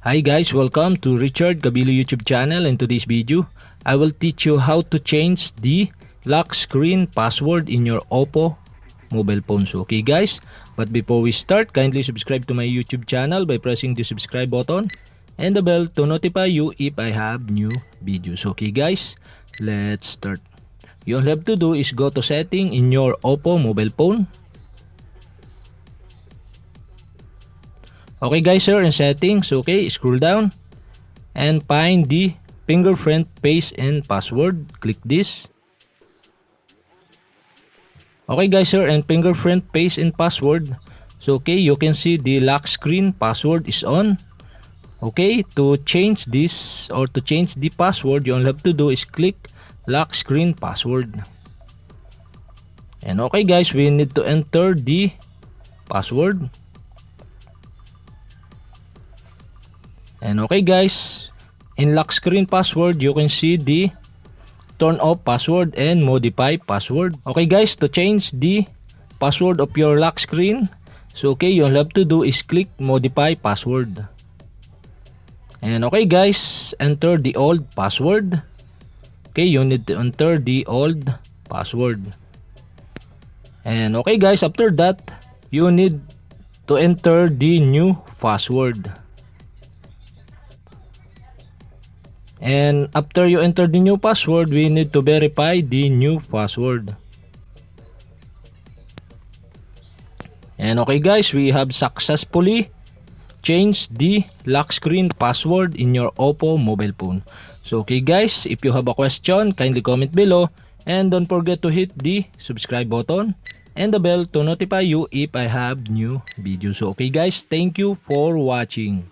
Hi guys, welcome to Richard Cabile YouTube channel. In today's video, I will teach you how to change the lock screen password in your OPPO mobile phones. Okay guys, but before we start, kindly subscribe to my YouTube channel by pressing the subscribe button and the bell to notify you if I have new videos. Okay guys, let's start. You all have to do is go to setting in your OPPO mobile phone. Okay guys, here in settings, okay, scroll down and find the fingerprint, face and password. Click this. Okay guys, here in fingerprint, face and password. So okay, you can see the lock screen password is on. Okay, to change this or to change the password, you all have to do is click lock screen password. And okay guys, we need to enter the password. And okay guys, in lock screen password, you can see the turn off password and modify password. Okay guys, to change the password of your lock screen, so okay, you all have to do is click modify password. And okay guys, enter the old password. Okay, you need to enter the old password. And okay guys, after that, you need to enter the new password. And after you enter the new password, we need to verify the new password. And okay guys, we have successfully changed the lock screen password in your OPPO mobile phone. So okay guys, if you have a question, kindly comment below and don't forget to hit the subscribe button and the bell to notify you if I have new videos. So okay guys, thank you for watching.